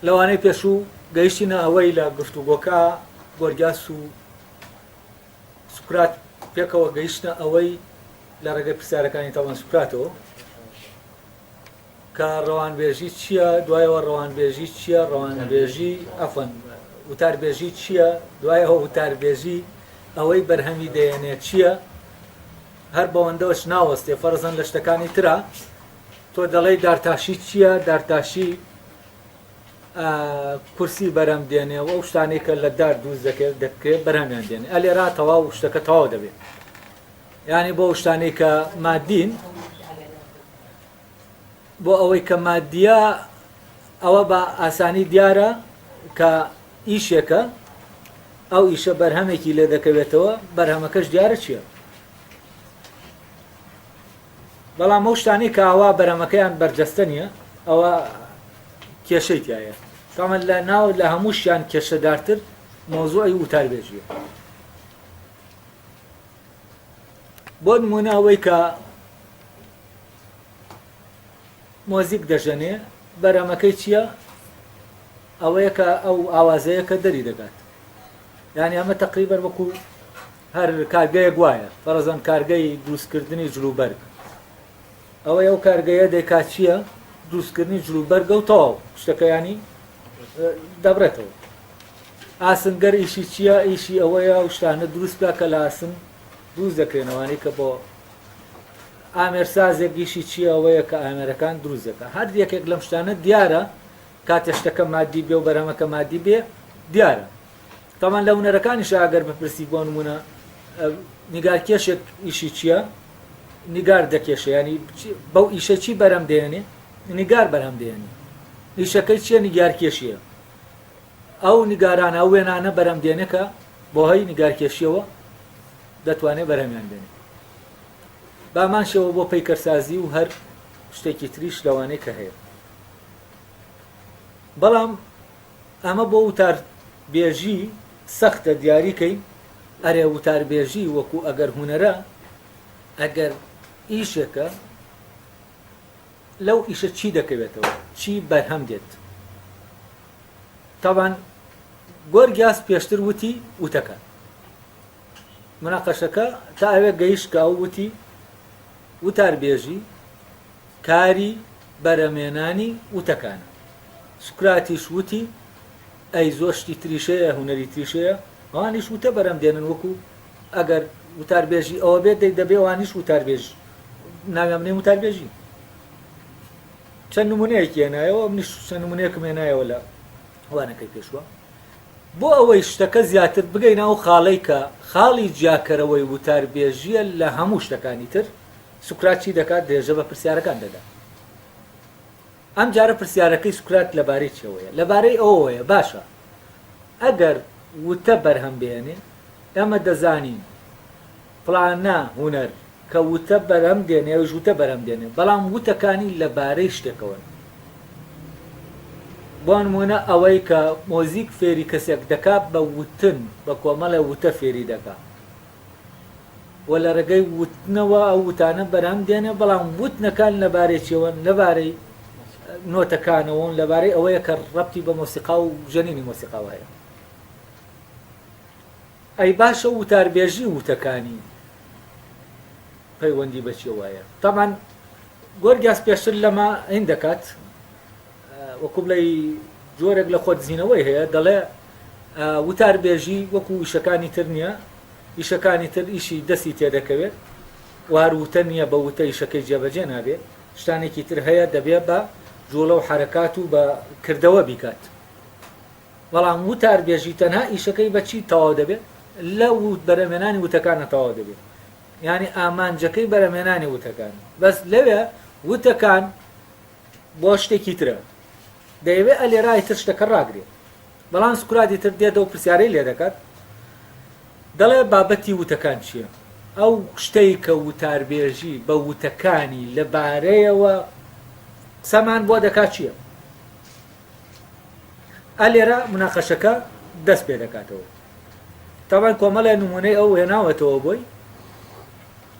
لەوانەی پێشوو گەیشتینە ئەوەی لە گفتوگۆکە گۆرگیاس و سوکرات پێکەوە گەیشتە ئەوەی لە ڕێگەی پرسیارەکانی تاوان سوکراتەوە کە ڕەوانبێژی چییە، دوایەوە ڕەوانبێژی چییە، ڕەوانبێژی وتاربێژی چییە، دوایەوە وتاربێژی ئەوەی بەرهەمی دەیەنێت چییە، هەر بەوەندەوەش ناوەستێ فەرزەن لە شتەکانی ترە. تۆ دەڵێی دارتاشی چییە، دارتاشی کورسی بەرەم دێنێەوە ئەو شتانەی کە لە دار دروست دەکرێت بەرهەمیان دێنێ ئەلێرا تەواو شتەکە تەواو دەبێت. یعنی بۆ شتانەی کە مادین، بۆ ئەوەی کە مادیە ئەوە بە ئاسانی دیارە کە ئیشێکە، ئەو ئیشە بەرهەمێکی لێ دەکەوێتەوە، بەرهەمەکەش دیارە چییە. بەڵام ئەو شتانی کە ئەوە بەرهەمەکەیان بەرجەستە نییە، ئەوە کێشەی تایە. تامان لە ناو لە هەمووشیان کێشەدارتر مۆزوعی وتاربێژیە. بۆ نمونە ئەوەی کە مۆزیک دەژەنێ، بەرهەمەکەی چییە؟ ئەوەیە کە ئەو ئاوازەیە کە دەری دەکات. یعنی ئەمە تقریبەن وەکو هەر کارگەیەک وایە، فەرزەن کارگەی دروستکردنی جلوبەرگ. ئەوەی ئەو کارگەیە دەیکات چییە؟ دروستکردنی جلوبەرگە و تەواو شتەکەیانی دەبرێتەوە. ئاسنگەر ئیشی چییە؟ ئیشی ئەوەیە ئەو شتانە دروست بکات کە لە ئاسن دروست دەکرێنەوەی کە بۆ ئامێرسازێک ئیشی چییە؟ ئەوەیە کە ئامێرەکان دروست دەکات. هەر یەکێک لەم شتانە دیارە کاتێ شتەکە مادی بێ و بەرهەمەکە مادی بێ دیارە. تامان لە هونەرەکانیش ئەگەر بپرسی بۆ نمونە نیگارکێشێک ئیشی چییە؟ نیگار دەکێشە، ینی بەو ئیشە چی بەرەم دێنێ؟ نیگار بەرهەم دێنێ. ئیشەکەی چییە؟ نیگارکێشیە. ئەو نیگارانە ئەو وێنانە بەرەم دێنێکە بۆ هەی نیگارکێشیەوە دەتوانێت بەرهەمیان دێنێ. بامانشەوە بۆ پەیکەرسازی و هەر شتێکی تریش لەوانەیە کە هەیە. بەڵام ئەمە بۆ وتاربێژی سەختە دیاریکەی. ئەرێ وتاربێژی وەکو ئەگەر هونەرە، ئەگەر ئیشێکە لەو ئیشە چی دەکەوێتەوە، چی بەرهەم دێت. تاوان گۆرگیاس پێشتر وتی وتەکە مناقەشەکە تا ئەوێ گەیشت کە ئەو وتی وتاربێژی کاری بەرەمێنانی وتەکانە. سوکراتیش وتی ئەی زۆر شتی تریشەیە، هونەری تریشەیە، ئەوانیش وتە بەرەم دێنن. وەکو ئەگەر وتاربێژی ئەوە بێت دەبێ ئەوانیش وتاربێژ ناویان بنێ وتاربێژی. چەند نمونەیەکی هێنایەوە، منیش چەند نمونەیەکم هێنایەوە لە وانەکەی پێشوە، بۆ ئەوەی شتەکە زیاتر بگەینە ئەو خاڵەی کە خاڵی جیاکەرەوەی وتاربێژیە لە هەموو شتەکانی تر. سوکرات چی دەکات؟ درێژە بە پرسیارەکان دەدات. ئەم جارە پرسیارەکەی سوکرات لەبارەی چەوەیە؟ لەبارەی ئەوەیە باشە ئەگەر وتە بەرهەم بێنێ، ئەمە دەزانین فڵانە هونەر کە وتە بەرهەم دێنێ و وتە بەرهەم دێنێ، بەڵام وتەکانی لەبارەی شتێکەوە. بۆ نمونە ئەوەی کە مۆزیک فێری کەسێک دەکات بە وتن، بە کۆمەڵە وتە فێری دەکات و لە ڕێگەی وتنەوە ئەو وتانە بەرهەم دێنێ، بەڵام وتنەکان لەبارەی چێوە، لەبارەی نۆتەکانەوە، لەبارەی ئەوەیە کە ڕەبتی بە مۆسیقا و ژەنینی مۆسیقاوە هەیە. ئەی باشە وتاربێژی وتەکانی پەیوەندی بەچی وایە. تامان گۆرگیاس پێشتر لەمە هین دەکات، وەکو بڵێ جۆرێک لە خۆتزیینەوەی هەیە، دەڵێ وتاربێژی وەکو ئیشەکانی تر نییە، ئیشەکانی تر ئیشی دەستی تێدەکەوێت و هەر وتە نییە بە وتە ئیشەکەی جێبەجێ نابێت. شتانێکی تر هەیە دەبێت بە جوڵە و حرەکات و بە کردەوە بیکات. بەڵام وتاربێژی تەنها ئیشەکەی بەچی تەواو دەبێت؟ لە بەرەمێنانی وتەکانە تەواو دەبێت یعنی ئامانجەکەی بەرەمێنانی وتەکان بەس لەوێ وتەکان بۆ شتێکی ترە دەیەوێت ئەلێرای تر شتەکە ڕاگرێت بەڵام سکراتی تر دێتەوە پرسیارەی لێ دەکات دەڵێ بابەتی وتەکان چییە ئەو شتەی کە وتاربێژی بە وتەکانی لەبارەیەوە قسەمان بۆ دەکات چییە ئەلێرە مناقەشەکە دەست پێ دەکاتەوە تاوان کۆمەڵە نمونەی ئەو هێناوەتەوە بۆی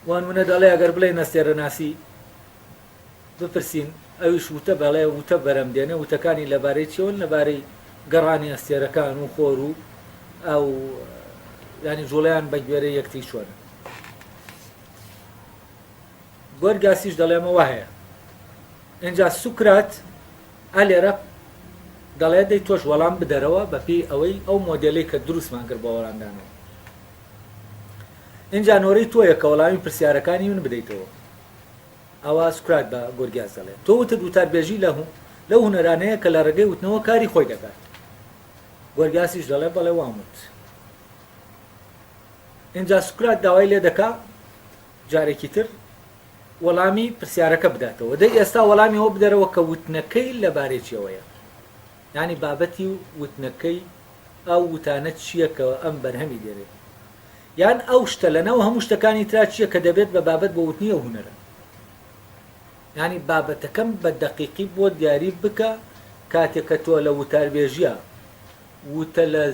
وانمونە دەڵێ ئەگەر بڵێ نەستێرەناسی بپرسین ئەویش وتە بەڵێ وتە بەرەم دێنێ وتەکانی لەبارەی چۆن لەبارەی گەڕانی ئەستێرەکان و خۆر و ئەو ینی جوڵیان بە گوێرە یەکتی چۆنە گۆرگاسیش دەڵێمەوە هەیە اینجا سوکرات ئەلێرە دەڵێ دەی تۆش وەڵام بدەرەوە بەپی ئەوەی ئەو مۆدێلەی کە دروستمان کرد بە وەڵامدانەوە اینجا نۆرەی تۆیە کە وەڵامی پرسیارەکانی من بدەیتەوە ئەوە سوکرات بە گۆرگاس دەڵێ تۆ وتت وتاربێژی لەو هونەرانەیە کە لە ڕێگەی وتنەوە کاری خۆی دەکات گۆرگاسیش دەڵێ بەڵێ واموت اینجا سوکرات داوای لێ دەکا جارێکی تر وەڵامی پرسیارەکە بداتەوە دەی ئێستا وەڵامی ئەوە بدەرەوە کە وتنەکەی لەبارێکیەوەیە ینی بابەتی وتنەکەی ئەو وتانە چییە کە ئەم بەرهەمی دێرێت یان ئەو شتە لەنەوە هەموو شتەکانی ترا چییە کە دەبێت بە بابەت بە وتنی ئەو هونەرە ینی بابەتەکەم بە دەقیقی بۆ دیاری بکە کاتێک کە تۆ لە وتاربێژیە وتە لە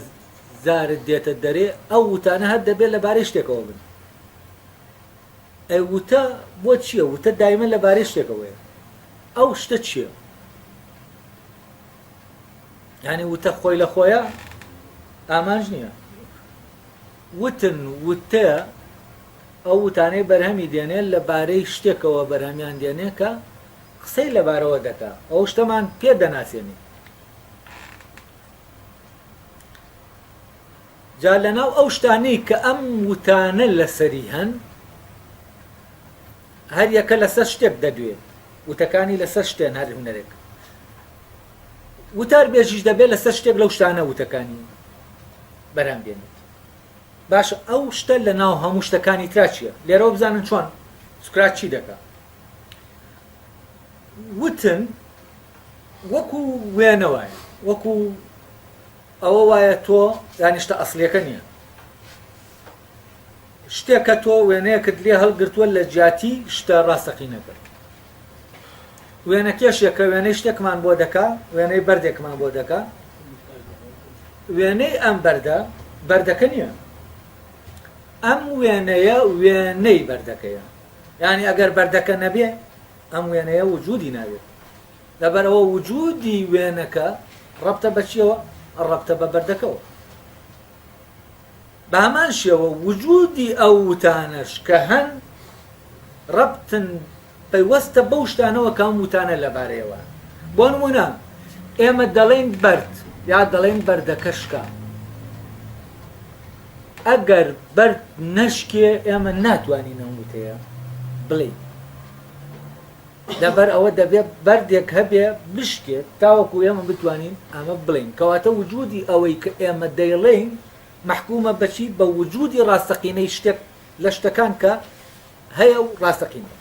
زارت دێتە دەرێ ئەو وتانە هەر دەبێت لەبارەی شتێکەوە بن ئەی وتە بۆ چییە وتە دایمە لەبارەی شتێکەوەیە ئەو شتە چییە ینی وتە خۆی لە خۆیە ئامانج نییە وتن وتە ئەو وتانەی بەرهەمی دێنێت لەبارەی شتێکەوە بەرهەمیان دێنێ کە قسەی لەبارەوە دەکا ئەو شتەمان پێ دەناسێنی جا لەناو ئەو شتانەی کە ئەم وتانە لەسەری هەن هەر یەکە لەسەر شتێک دەدوێت وتەکانی لەسەر شتێن هەر هونەرێک وتاربێژیش دەبێت لەسەر شتێک لەو شتانە وتەکانی بەرهەم بێنێت باشە ئەو شتە لە ناو هەموو شتەکانی ترا چییە لێرەوە بزانن چۆن سوکرات چی دەکات وتن وەکو وێنە وایە وەکو ئەوە وایە تۆ یانی شتە ئەسڵیەکە نییە شتێکە تۆ وێنەیەکت لێ هەڵگرتووە لە جیاتی شتە ڕاستەقینەکە وێنە کێشێکە وێنەی شتێکمان بۆ دەکا وێنەی بەردێکمان بۆ دەکا وێنەی ئەم بەردەکە نییە ئەم وێنەیە وێنەی بەردەکەیە یعنی ئەگەر بەردەکە نەبێ ئەم وێنەیە وجودی ناوێت لەبەرەوە وجودی وێنەکە ڕەبتە بە چیەوە ڕەبتە بە بەردەکەەوە بە هەمان شێوە وجودی ئەو وتانەش کە هەن ڕەبتن پەیوەستە بەو شتانەوە کە ئەم وتانە لەبارەیەوە بۆ نمونە ئێمە دەڵێن بەرد یا دەڵێن بەردەکە شکا ئەگەر بەرد نەشکێ ئێمە ناتوانین ئەم وتەیە بڵێ لەبەر ئەوە دەبێت بەردێک هەبێ بشکێت تاوەکو ئێمە بتوانین ئەمە بڵین کەواتە وجودی ئەوەی کە ئێمە دەیڵێین محکومە بەچی بە وجودی ڕاستەقینەی شتێک لە شتەکان کە هەیە و ڕاستەقینە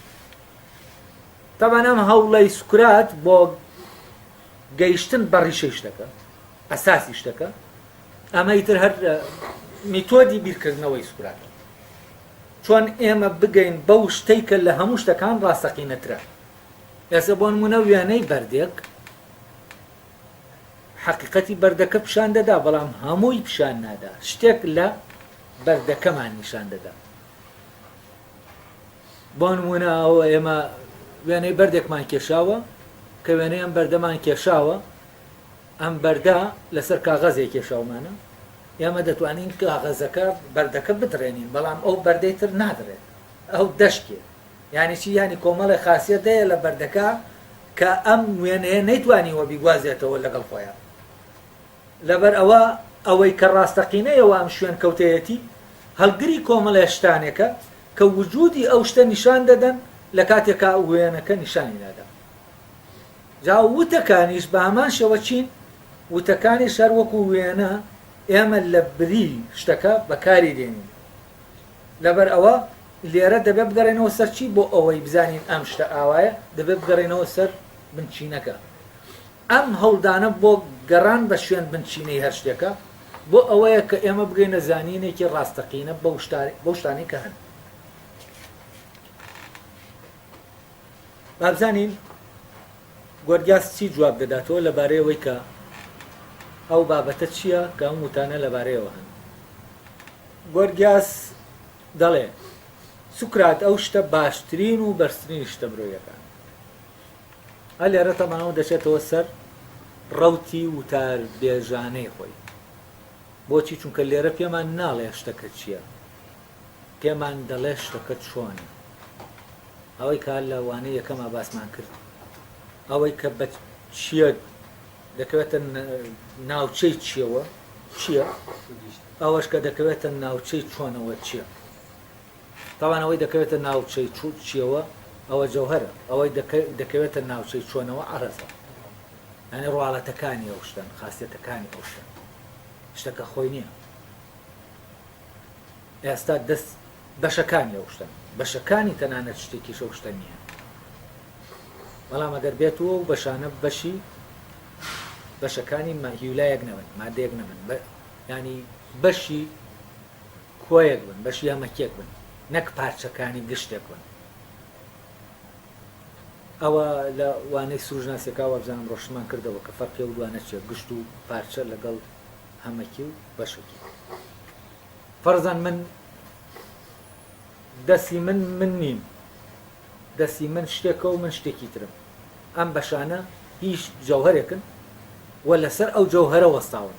تەمان ئەم هەوڵەی سوکرات بۆ گەیشتن بە ڕیشەی شتەکە ئەساسی شتەکە ئەمە ئیتر هەر میتۆدی بیرکردنەوەی سوکرات چۆن ئێمە بگەین بەو شتەی کە لە هەموو شتەکان ڕاستەقینەترە ئێستا بۆ نمونە وێنەی بەردێک حقیقەتی بەردەکە پیشان دەدا بەڵام هەمووی پیشان نادا شتێک لە بەردەکەمان نیشان دەدا بۆ نمونە ئەوە ئێمە وێنەی بەردێکمان کێشاوە کە وێنەی ئەم بەردەمان کێشاوە ئەم بەردە لەسەر کاغەزێک کێشاومانە ئێمە دەتوانین کاغەزەکە بەردەکە بدرێنین بەڵام ئەو بەردەی تر نادرێت ئەو دەشکێ یعنی چی یعنی کۆمەڵی خاصیت هەیە لە بەردەکە کە ئەم وێنەیە نەیتوانیوە بیگوازێتەوە لەگەڵ خۆیان لەبەر ئەوەی کە ڕاستەقینەیەوە ئەم شوێن کەوتەیەتی هەڵگری کۆمەڵە شتانێکە کە وجودی ئەو شتە نیشان دەدەن لە کاتێکا وێنەکە نیشانی نادا جا وتەکانیش بە هەمان شێوە چین وتەکانیش هەر وەکو وێنە ئێمە لە بری شتەکە بەکاری دێنین لەبەر ئەوە لێرە دەبێت بگەڕێنەوە سەر چی بۆ ئەوەی بزانین ئەم شتە ئاوایە دەبێت بگەڕێنەوە سەر بنچینەکە ئەم هەوڵدانە بۆ گەڕان بە شوێن بنچینەی هەر شتێکە بۆ ئەوەیە کە ئێمە بگەینە زانینێکی ڕاستەقینە بەو شتانەی کە هەن بابزانین گۆرگیاس چی جواب دەداتەوە لەبارەی ئەوەی کە ئەو بابەتە چییە کە ئەم وتانە لەبارەیەوە هەن گۆرگیاس دەڵێ سوکرات ئەو شتە باشترین و بەرزترین شتە مرۆیەکان هە لێرە تەمانەوە دەچێتەوە سەر ڕەوتی وتار بێژانەی خۆی بۆچی چونکە لێرە پێمان ناڵێ شتەکە چییە پێمان دەڵێ شتەکە چۆنە ئەوەی کە لە وانەی یەکەما باسمان کرد ئەوەی کە بە چییە دەکەوێتە ناوچەی چیەوە چییە ئەوەش کە دەکەوێتە ناوچەی چۆنەوە چییە تاوانەوەی دەکەوێتە ناوچەی چیەوە ئەوە جەوهرە ئەوەی دەکەوێتە ناوچەی چۆنەوە عەرەزە یعنی ڕواڵەتەکانی ئەو شتن خاصیەتەکانی ئەو شتن شتەکە خۆی نییە ئێستا دەست بەشەکانی ئەو شتن بەشەکانی تەنانەت شتێکی شەو شتە نییە بەڵام ئەگەر بێتەوە و بەشانە بەشی بەشەکانی هیولایەک نەبن مادەیەک نەبن ینی بەشی کۆیەک بن بەشی یامەکێک بن نەک پارچەکانی گشتێک بن ئەوە لە وانەی سروژناسیەکەوە بزانم ڕۆشنمان کردەوە کە فەرقی ئەو دوانە چیە گشت و پارچە لەگەڵ هەمەکی و بەشێکی فەرزان من دەستی من نیم دەستی من شتێکە و من شتێکی ترم ئەم بەشانە هیچ جەوهرێکن و لەسەر ئەو جەوهرە وەستاون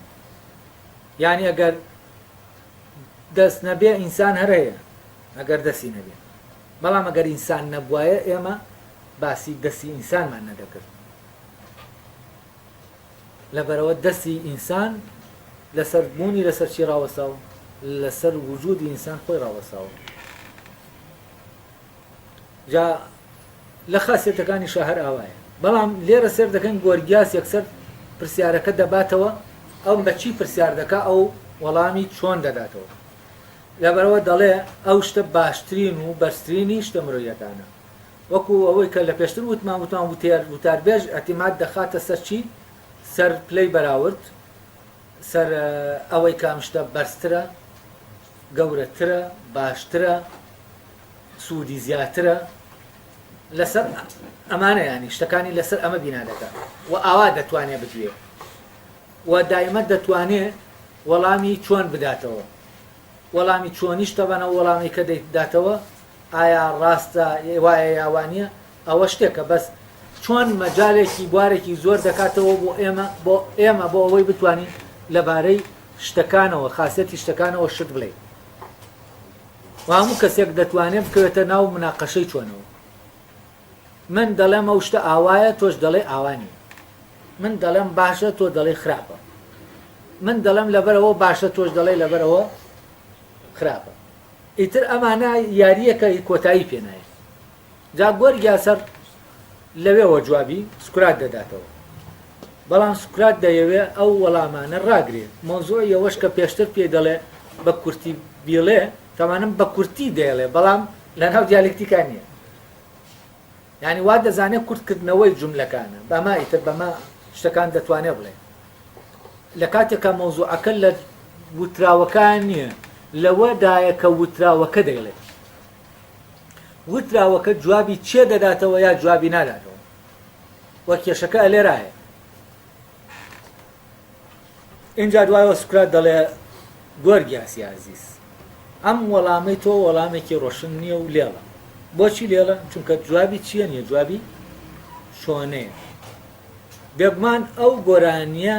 یعنی ئەگەر دەست نەبێ ئینسان هەرەیە ئەگەر دەستی نەبێ بەڵام ئەگەر ئینسان نەبوایە ئێمە باسی دەستی ئینسانمان نەدەکرد لەبەرەوە دەستی ئینسان لەسەر بوونی لەسەر چی ڕاوەساوە لەسەر وجودی ئینسان خۆی ڕاوەساوە جا لە خاصیەتەکانی شەهر ئاوایە بەڵام لێرە سێر دەکەن گۆرگیاس یەکسەر پرسیارەکە دەباتەوە ئەو بە چی پرسیار دەکا ئەو وەڵامی چۆن دەداتەوە لەبەرەوە دەڵێ ئەو شتە باشترین و بەرزترینی شتە مرۆیەکانە وەکو ئەوەی کە لە پێشتر وتمان وتاربێژ ئەتیماد دەخاتە سەر چی سەر پلەی بەراورد سەر ئەوەی کام شتە بەرزترە گەورەترە باشترە سوودی زیاترە لەسەر ئەمانە ینی شتەکانی لەسەر ئەمە بینا دەکات و ئاوا دەتوانێت بگوێ و دایمە دەتوانێت وەڵامی چۆن بداتەوە وەڵامی چۆنیش تەبەنە وەڵامی کە دەیداتەوە ئایا ڕاستە وایە یاوانە ئەوە شتێکە بەس چۆن مەجالێکی بوارێکی زۆر دەکاتەوە بۆ ئێمە بۆ ئەوەی بتوانین لەبارەی شتەکانەوە خاصەتی شتەکانەوە شت بڵێ و هەموو کەسێک دەتوانێت بکەوێتە ناو مناقەشەی چۆنەوە من دەڵێم ئەو شتە ئاوایە تۆش دەڵێ ئاوانی من دەڵێم باشە تۆ دەڵێ خراپە من دەڵێم لەبەرەوە باشە تۆش دەڵێ لەبەرەوە خراپە ئیتر ئەمانە یاریەکە کۆتایی پێنایە جا گۆرگیاسەر لەوێەوە جوابی سوکرات دەداتەوە بەڵام سوکرات دەیەوێ ئەو وەڵامانە ڕاگرێت مۆزۆی ئەوەش کە پێشتر پێ دەڵێ بە کورتی بیڵێ تەمانم بە کورتی دەیڵێ بەڵام لەناو دیالکتیکان نییە یعنی وا دەزانێت کورتکردنەوەی جوملەکانە بەما ئیتر بەما شتەکان دەتوانێت بڵێ لە کاتێکە مۆزوعەکە لە وتراوەکان نییە لەوەدایە کە وتراوەکە دەیڵێت وتراوەکە جوابی چێ دەداتەوە یا جوابی ناداتەوە وە کێشەکە لێرایە اینجا دوایەوە سوکرات دەڵێ گۆرگیاسی عەزیز ئەم وەڵامەی تۆ وەڵامێکی ڕۆشن نییە و لێڵە بۆچی لێڵە چونکە جوابی چییە نییە جوابی چۆنەیە بێگومان ئەو گۆرانیە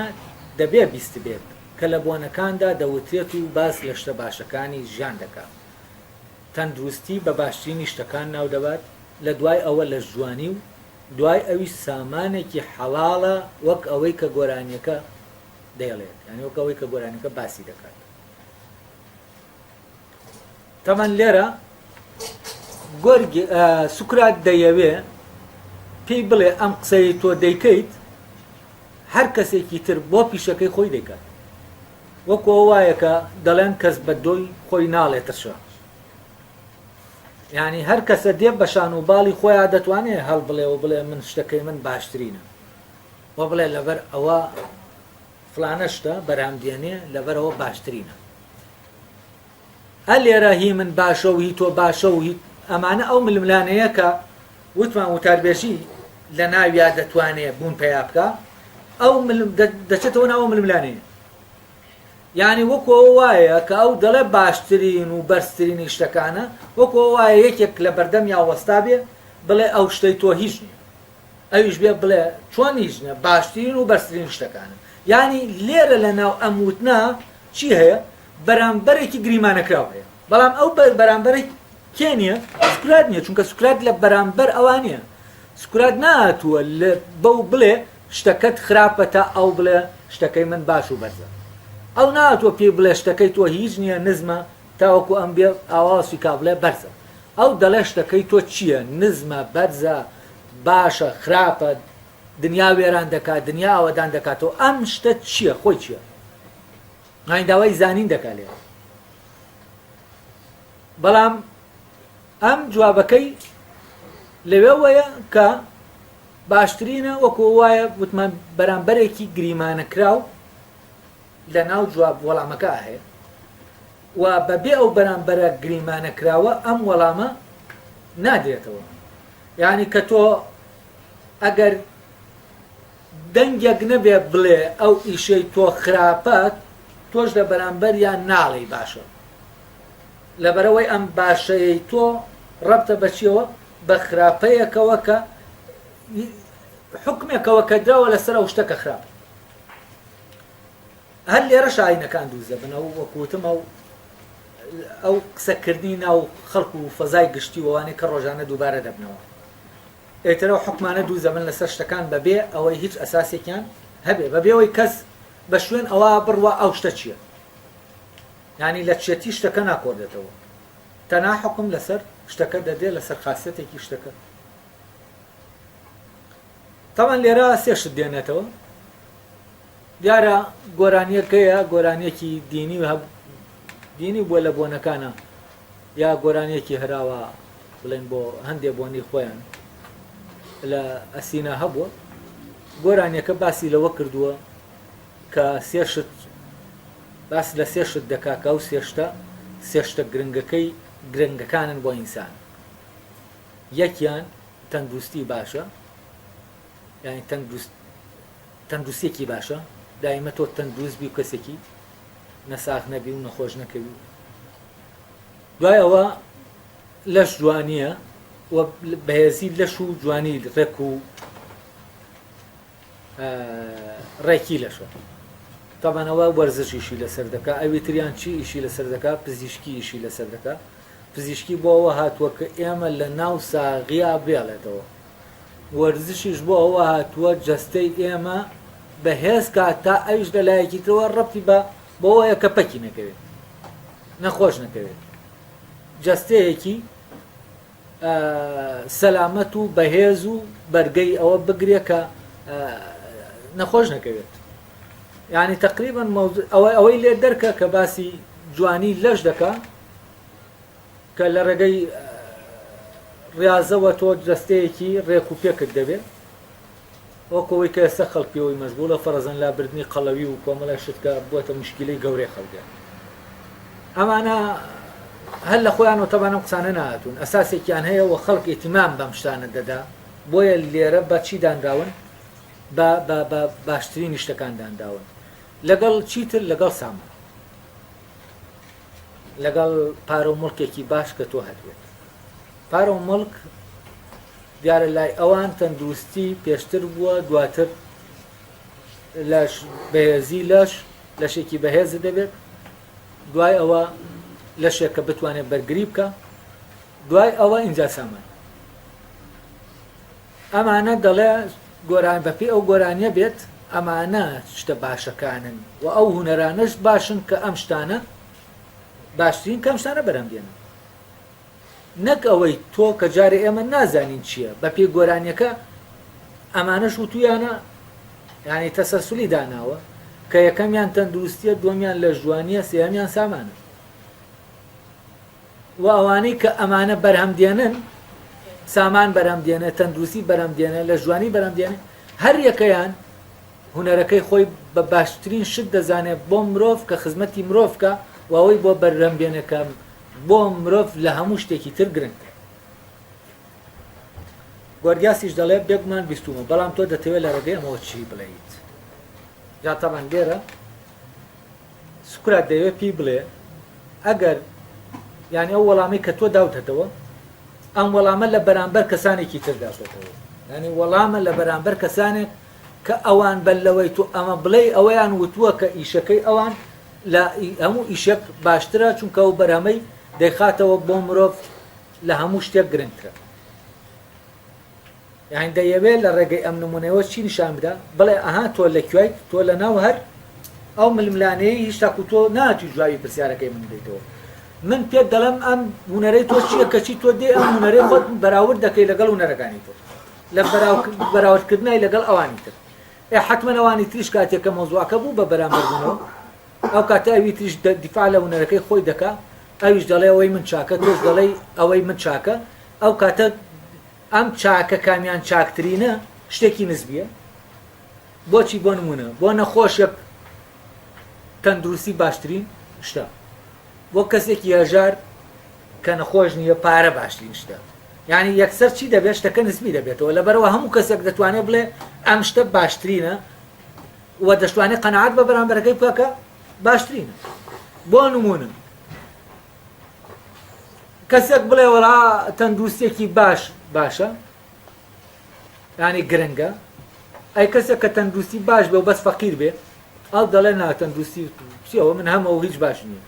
دەبێ بیست بێت کە لە بۆنەکاندا دەوترێت و باس لە شتە باشەکانی ژیان دەکات تەندروستی بە باشترینی شتەکان ناو دەبات لە دوای ئەوە لە جوانی و دوای ئەوی سامانێکی حەڵاڵە وەک ئەوەی کە گۆرانیەکە دەیڵێت یعنی وەک ئەوەی کە گۆرانیەکە باسی دەکات تەمان لێرە سوکرات دەیەوێ پێی بڵێ ئەم قسەی تۆ دەیکەیت هەر کەسێکی تر بۆ پیشەکەی خۆی دەیکات وەکو وایە کە دەڵێن کەس بە دۆی خۆی ناڵێتەشە، یعنی هەر کەسە دێ بەشان و باڵی خۆیان دەتوانێت هەڵ بڵێ و بڵێ من شتەکەی من باشترینە وە بڵێ لەبەر ئەوە فلانە شتە بەرام دێنێ لەبەرەوە باشترینە. هەر لێرە هی من باشە و هی تۆ باشە و هی ئەمانە ئەو ململانەیە کە وتمان وتاربێژی لە ناویا دەتوانێت بوون پێیا بکە، ئەو دەچێتەوە ناوە ململانەیە. یعنی وەکو وایە کە ئەو دەڵێ باشترین و بەرزترینی شتەکانە، وەکو وایە یەکێک لە بەردەم یا وەستا بێ بڵێ ئەو شتەی تۆ هیچ نییە، ئەویش بێ بڵێ چۆن هیچ نییە باشترین و بەرزترین شتەکانە. یعنی لێرە لە ناو ئەم وتنا چی هەیە؟ بەرامبەرێکی گریمانەکراو هەیە، بەڵام ئەو بەرامبەرێک کێ نییە؟ سوکرات نییە، چونکە سوکرات لە بەرامبەر ئەوان نییە. سوکرات نهاتووە بەو بڵێ شتەکەت خراپە تا ئەو بڵێ شتەکەی من باش و بەرزە، ئەو نهاتووە پێی بڵێ شتەکەی تۆ هیچ نییە نزمە تاوەکو ئەم بێ ئاواسی کا بڵێ بەرزە. ئەو دەڵێ شتەکەی تۆ چییە؟ نزمە، بەرزە، باشە، خراپە، دنیا وێران دەکات، دنیا ئەوەدان دەکاتەوە. ئەم شتە چییە؟ خۆی چییە؟ داوای زانین دەکات لێ. بەڵام ئەم جوابەکەی لەوێ وەیە کە باشترینە، وەکو وایە وتمان بەرامبەرێکی گریمانەکراو لە ناو جواب وەڵامەکە هەیە و بەبێ ئەو بەرامبەرە گریمانەکراوە ئەم وەڵامە نادرێتەوە. یعنی کە تۆ ئەگەر دەنگێک نەبێ بڵێ ئەو ئیشەی تۆ خراپەت، تۆش لە بەرامبەریان ناڵێی باشە، لەبەرەوەی ئەم باشەیەی تۆ ڕەبتە بەچیەوە؟ بە خراپەیەکەوە کە حکمێکەوە کە دراوە لەسەر ئەو شتەکە خراپ. هەر لێرە شاینەکان دووزە بن، ئەو وەکوتم ئەو قسەکردنی ناو خەڵک و فەزای گشتی وانەی کە ڕۆژانە دووبارە دەبنەوە. ئێترەوە حکمانە دووزە بن لەسەر شتەکان بەبێ ئەوەی هیچ ئەساسێکیان هەبێ، بەبێەوەی کەس بە شوێن ئەوە بڕوە ئەو شتە چییە، یعنی لە چێتی شتەکە ناکۆردێتەوە، تەنها حکم لەسەر شتەکە دەدێ لەسەر خاسێتێکی شتەکە. تاوان لێرە سێ شت دێنێتەوە. دیارە گۆرانیەکەیە گۆرانیەکی دینی و دینی بووە لە بۆنەکانە، یا گۆرانیەکی هەراوە بڵێن بۆ هەندێک بۆنی خۆیان لە ئەسینە هەبووە. گۆرانیەکە باسی لەوە کردووە کە سێ شت باس لە سێ شت دەکاکە و سێ شتە گرنگەکانن بۆ ئینسان. یەکیان تەندروستی باشە، یعنی تەندروستێکی باشە، دایمە تۆ تەندروست بی و کەسێکی نەساغ نەبی و نەخۆش نەکەوی. دوای ئەوە لەش جوانیە و بەهێزی لەش و جوانی ڕێک و ڕێکی لەشە. تاوانەوە وەرزش ئیشی لەسەر دەکا، ئەوی تریان چی ئیشی لەسەر دەکا؟ پزیشکی ئیشی لەسەر دەکا. پزیشکی بۆ ئەوە هاتووە کە ئێمە لە ناو ساغیا بێڵێتەوە، وەرزشیش بۆ ئەوە هاتووە جەستەی ئێمە بەهێز کات تا ئەویش لەلایەکی ترەوە ڕەبتی بەوەیە کە پەکی نەکەوێت، نەخۆش نەکەوێت، جەستەیەکی سەلامەت و بەهێز و بەرگەی ئەوە بگرێ کە نەخۆش نەکەوێت. یعنی تقریبا ئەوەی لێ دەرکە کە باسی جوانی لەش دەکا کە لە ڕێگەی ڕاضەوە تۆ جەستەیەکی ڕێک و پێکرد دەبێت، وەکەوەی کە ئێستا خەڵکیەوەی مەشغوڵە فەرەزەن لابردنی قەڵەوی و کۆمەڵە شتکە بووەتە مشکلەی گەورەی خەڵکە. ئەمانە هەر لە خۆیان و تەبانە قسانە نهاتوون، ئەساسێکیان هەیە و خەڵک ئیتیمام بەم شتانە دەدا، بۆیە لێرە بە چی دانراون؟ بە باشترین شتەکان دانراون. لەگەڵ چیتر؟ لەگەڵ سامان، لەگەڵ پارە و مڵکێکی باش کە تۆ هەبێت. پارە و مڵک دیارە لای ئەوان تەندروستی پێشتر بووە، دواتر لەش بەهێزی لەشێکی بەهێز دەبێت، دوای ئەوە لەشێک کە بتوانێت بەرگری بکە، دوای ئەوە ئینجا سامان. ئەمانە دەڵێ گۆران بەپێ ئەو گۆرانیە بێت، ئەمانە شتە باشەکانن و ئەو هونەرانەش باشن کە ئەم شتانە باشترین کەم شتانە بەرەمبێنن. نەک ئەوەی تۆ کە جارێ ئێمە نازانین چییە بە پێی گۆرانیەکە ئەمانەش وتویانە، یعنی تەسەسولی داناوە کە یەکەمیان تەندروستیە، دووەمیان لە ژوانیە، سێهەمیان سامانە. و ئەوانەی کە ئەمانە بەرهەمدێنن، سامان بەرهەمدێنە، تەندروستی بەرهەمدێنە، لە ژوانی بەرهەمدێنە، هەر یەکەیان هونەرەکەی خۆی بە باشترین شت دەزانێت بۆ مرۆڤ کە خزمەتی مرۆڤکە و ئەوەی بۆ بەرهەمدێنەکە بۆ مرۆڤ لە هەموو شتێکی تر گرنگە. گۆرگاسیش دەڵێ بێگومان بیستومە، بەڵام تۆ دەتەوێت لە ڕێگەی ئەمەوە چی بڵێیت. جا تەمان لێرە سوکرات دەوێت پێی بڵێ ئەگەر یعنی ئەو وەڵامی کە تۆ داوتەتەوە ئەم وەڵامە لە بەرامبەر کەسانێکی تر داوتەتەوە، یعنی وەڵامە لە بەرامبەر کەسانێک کە ئەوان بەلەوەی تو ئەمە بڵێ ئەوەیان وتووە کە ئیشەکەی ئەوان لە هەموو ئیشێک باشترە، چونکە ئەو بەرهەمەی دەیخاتەوە بۆ مرۆڤ لە هەموو شتێک گرنگترە. یعنی دەیەوێت لە ڕێگەی ئەم نمونەوە چی نیشان بدە؟ بڵێ ئەها تۆ لەکوێیت، تۆ لە ناو هەر ئەو ململانەیە هیچ تاکو تۆ ناچی جوابی پرسیارەکەی من بدەیتەوە. من پێت دەڵێم ئەم هونەرەی تۆ چییە کەچی تۆ دێ ئەم هونەرەی خۆت بەراورد دەکەی لەگەڵ هونەرەکانی تر لە بەراوردکردنای لەگەڵ ئەوانی تر. حتمما ئەوانی تریش کاتێکە مۆزوعەکە بوو بە بەرامبەربوونەوە، ئەو کاتە ئەوی تریش دیفاع لە هونەرەکەی خۆی دەکا، ئەویش دەڵێ ئەوەی من چاکە، تۆش دەڵێ ئەوەی من چاکە. ئەو کاتە ئەم چاکە کامیان چاکترینە شتێکی نسبیە. بۆچی؟ بۆ نمونە بۆ نەخۆشێک تەندروستی باشترین شتە، بۆ کەسێکی هەژار کە نەخۆش نییە پارە باشترین شتە. یعنی یەکسەر چی دەبێت؟ شتەکە نسبی دەبێتەوە، لەبەرەوە هەموو کەسێک دەتوانێت بڵێ ئەم شتە باشترینە و دەشتوانێت قەنەعەت بە بەرامبەرەکەی بکە باشترینە. بۆ نمونە کەسێک بڵێ وەڵا تەندروستێکی باشە، یعنی گرنگە، ئەی کەسێک کە تەندروستی باش بێ و بەس فەقیر بێ، ئەو دەڵێ نا تەندروستی چیەوە من هەمەوە هیچ باش نییە،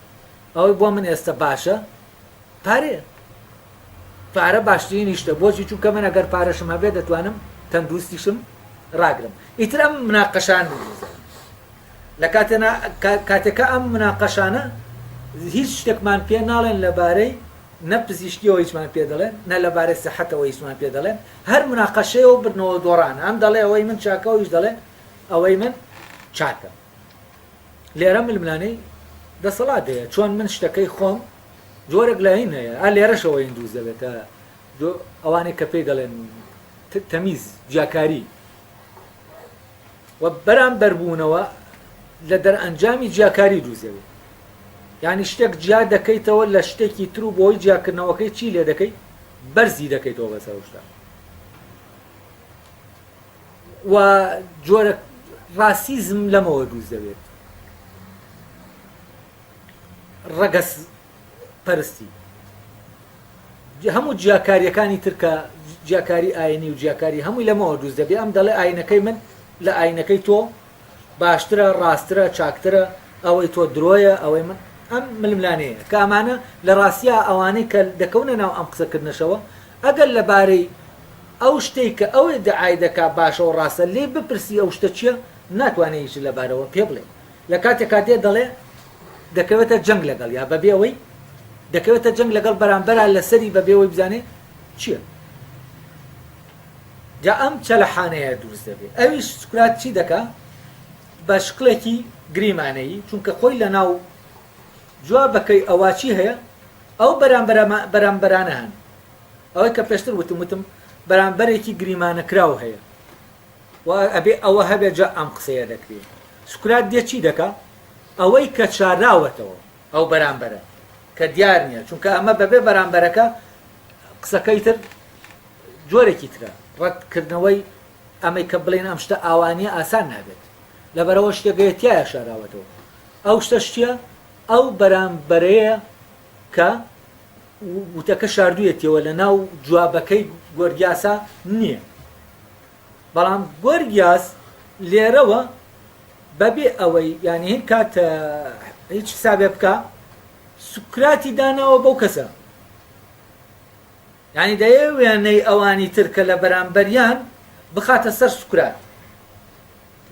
ئەوەی بۆ من ئێستا باشە پارەیە، پارە باشترین شتە. بۆچی؟ چونکە من ئەگەر پارەشم هەبێ دەتوانم تەندروستیشم ڕاگرم. ئیتر ئەم مناقەشان لە کاتێکە ئەم مناقەشانە هیچ شتێکمان پێ ناڵێن لەبارەی نە پزیشکیەوە هیچمان پێ دەڵێن، نە لەبارەی سەحەتەوە هیچمان پێ دەڵێن، هەر مناقەشەیەوە بردنەوە دۆڕانە، ئەم دەڵێ ئەوەی من چاکە و هیچ دەڵێ ئەوەی من چاکە. لێرە ململانەی دەسەڵات هەیە، چۆن من شتەکەی خۆم جۆرێک لە هین هەیە، لێرەشەوە هندووز دەبێتە ئەوانەی کە پێی دەڵێن تەمیز جیاکاری و بەرامبەربوونەوە لە دەرئەنجامی جیاکاری دروزەوێت. یعنی شتێک جیا دەکەیتەوە لە شتێکی تر و بۆی جیاکردنەوەکەی چی لێ دەکەی؟ بەرزی دەکەیتەوە بەسەر شتە. و جۆرە ڕاسیزم لەمەوە دروست دەوێت، ڕەگەس پەرستی. هەموو جیاکاریەکانی ترکە جیاکاری ئاینی و جیاکاری هەمووی لەمەوە دروست دەبێت. ئەم دەڵێ ئاینەکەی من لە ئاینەکەی تۆ باشترە، ڕاسترە، چاکترە، ئەوەی تۆ درۆیە، ئەوەی من ئەم ململانەیە کە ئەمانە لە ڕاستیە ئەوانەی کە دەکەونە ناو ئەم قسەکردنەشەوە ئەگەر لەبارەی ئەو شتێک کە ئەوەی دەعای دەکا باشە و ڕاستە لێ بپرسی ئەو شتە چییە ناتوانێت هیچ لەبارەوە پێ بڵێ. لە کاتێ دەڵێ دەکەوێتە جەنگ لەگەڵ یا بەبێەوەی دەکەوێتە جەنگ لەگەڵ بەرامبەرە لەسەری بەبێەوەی بزانێ چییە. جا ئەم چەلەحانەیە دروست دەبێت. ئەویش سوکرات چی دەکا؟ بە شکڵێکی گریمانەیی، چونکە خۆی لە ناو جوابەکەی ئەواچی هەیە ئەو بەرامبەرانە هەن، ئەوەی کە پێشتر وتم بەرامبەرێکی گریمانە کراو هەیە و ئەبێ ئەوە هەبێ جا ئەم قسەیە دەکرێت. سوکرات دێ چی دەکا؟ ئەوەی کە چاراوەتەوە ئەو بەرامبەرە کە دیار نییە، چونکە ئەمە بەبێ بەرامبەرەکە قسەکەی تر جۆرێکی ترە، ڕەتکردنەوەی ئەمەی کە بڵێن ئەم شتە ئاوانیە ئاسان نابێت، لەبەرەوە شتێکەیە تایە شاراوەتەوە. ئەو شتە شتیە؟ ئەو بەرامبەرەیە کە وتەکە شاردوویەتەوە لە ناو جوابەکەی گۆرگیاسا نییە. بەڵام گۆرگیاس لێرەوە بەبێ ئەوەی یانی هین کاتە هیچ حسابێ بکە سوکراتی داناوە بەو کەسە، یعنی دەیەوێنەی ئەوانی ترکە لە بەرامبەریان بخاتە سەر سوکرات